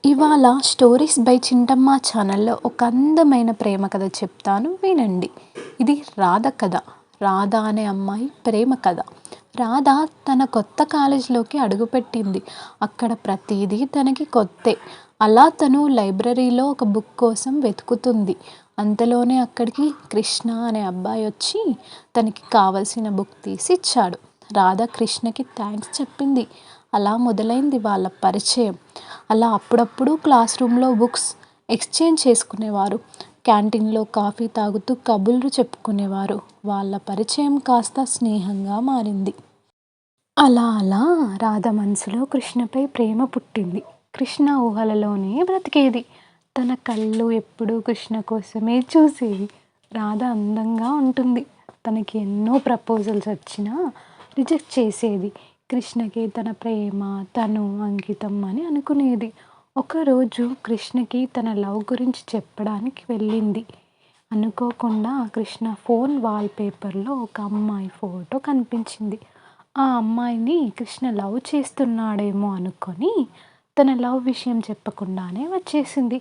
ఇవాళ stories by చింటమ్మ ఛానల్లో ఒక అందమైన ప్రేమ కథ చెప్తాను వినండి. ఇది రాధ కథ. రాధ అనే అమ్మాయి ప్రేమ కథ. రాధ తన కొత్త కాలేజీలోకి అడుగుపెట్టింది. అక్కడ ప్రతిదీ తనకి కొత్తే. అలా తను లైబ్రరీలో ఒక బుక్ కోసం వెతుకుతుంది. అంతలోనే అక్కడికి కృష్ణ అనే అబ్బాయి వచ్చి తనకి కావలసిన బుక్ తీసి ఇచ్చాడు. రాధ కృష్ణకి థ్యాంక్స్ చెప్పింది. అలా మొదలైంది వాళ్ళ పరిచయం. అలా అప్పుడప్పుడు క్లాస్ రూమ్లో బుక్స్ ఎక్స్చేంజ్ చేసుకునేవారు. క్యాంటీన్లో కాఫీ తాగుతూ కబుర్లు చెప్పుకునేవారు. వాళ్ళ పరిచయం కాస్త స్నేహంగా మారింది. అలా అలా రాధ మనసులో కృష్ణపై ప్రేమ పుట్టింది. కృష్ణ ఊహలలోనే బ్రతికేది. తన కళ్ళు ఎప్పుడూ కృష్ణ కోసమే చూసేవి. రాధ అందంగా ఉంటుంది. తనకి ఎన్నో ప్రపోజల్స్ వచ్చినా రిజెక్ట్ చేసేది. కృష్ణకి తన ప్రేమ తను అంకితం అని అనుకునేది. ఒకరోజు కృష్ణకి తన లవ్ గురించి చెప్పడానికి వెళ్ళింది. అనుకోకుండా కృష్ణ ఫోన్ వాల్పేపర్లో ఒక అమ్మాయి ఫోటో కనిపించింది. ఆ అమ్మాయిని కృష్ణ లవ్ చేస్తున్నాడేమో అనుకొని తన లవ్ విషయం చెప్పకుండానే వచ్చేసింది.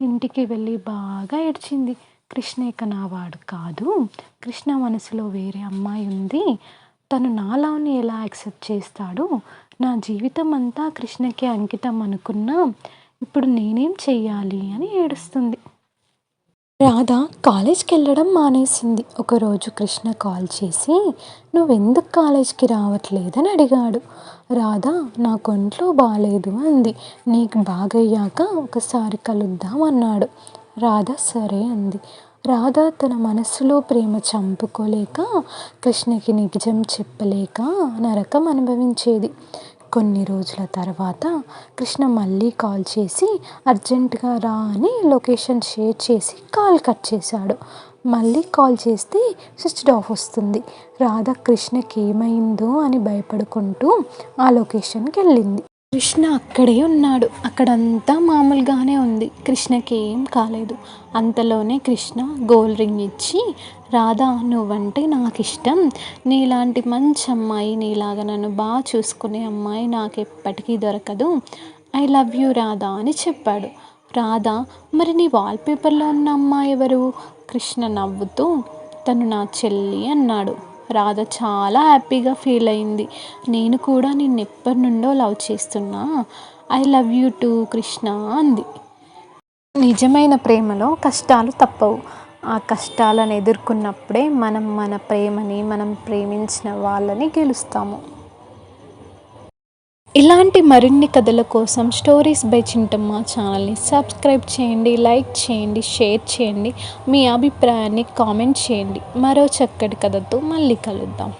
ఇంటికి వెళ్ళి బాగా ఏడ్చింది. కృష్ణ ఇక నా వాడు కాదు, కృష్ణ మనసులో వేరే అమ్మాయి ఉంది, తను నా లవ్ని ఎలా యాక్సెప్ట్ చేస్తాడు, నా జీవితం అంతా కృష్ణకి అంకితం అనుకున్నా ఇప్పుడు నేనేం చెయ్యాలి అని ఏడుస్తుంది. రాధ కాలేజ్కి వెళ్ళడం మానేసింది. ఒకరోజు కృష్ణ కాల్ చేసి నువ్వెందుకు కాలేజ్కి రావట్లేదని అడిగాడు. రాధ నాకు ఒంట్లో బాగాలేదు అంది. నీకు బాగయ్యాక ఒకసారి కలుద్దాం అన్నాడు. రాధ సరే అంది. రాధ తన మనస్సులో ప్రేమ చంపుకోలేక కృష్ణకి నిజం చెప్పలేక నరకం అనుభవించేది. కొన్ని రోజుల తర్వాత కృష్ణ మళ్ళీ కాల్ చేసి అర్జెంటుగా రా అని లొకేషన్ షేర్ చేసి కాల్ కట్ చేశాడు. మళ్ళీ కాల్ చేస్తే స్విచ్డ్ ఆఫ్ వస్తుంది. రాధ కృష్ణకి ఏమైందో అని భయపడుకుంటూ ఆ లొకేషన్కి వెళ్ళింది. కృష్ణ అక్కడే ఉన్నాడు. అక్కడంతా మామూలుగానే ఉంది. కృష్ణకి ఏం కాలేదు. అంతలోనే కృష్ణ గోల్డ్ రింగ్ ఇచ్చి రాధా నువ్వంటే నాకు ఇష్టం, నీలాంటి మంచి అమ్మాయి, నీలాగా నన్ను బాగా చూసుకునే అమ్మాయి నాకు ఎప్పటికీ దొరకదు, ఐ లవ్ యూ రాధా అని చెప్పాడు. రాధా మరి నీ వాల్పేపర్లో ఉన్న అమ్మాయి ఎవరు? కృష్ణ నవ్వుతూ తను నా చెల్లి అన్నాడు. రాధ చాలా హ్యాపీగా ఫీల్ అయింది. నేను కూడా నిన్ను ఎప్పటి నుండో లవ్ చేస్తున్నా, I love you two Krishna అంది. నిజమైన ప్రేమలో కష్టాలు తప్పవు. ఆ కష్టాలను ఎదుర్కొన్నప్పుడే మనం మన ప్రేమని, మనం ప్రేమించిన వాళ్ళని గెలుస్తాము. ఇలాంటి మరిన్ని కథల కోసం స్టోరీస్ బై చింటమ్మ ఛానల్ని సబ్స్క్రైబ్ చేయండి, లైక్ చేయండి, షేర్ చేయండి, మీ అభిప్రాయాన్ని కామెంట్ చేయండి. మరో చక్కటి కథతో మళ్ళీ కలుద్దాం.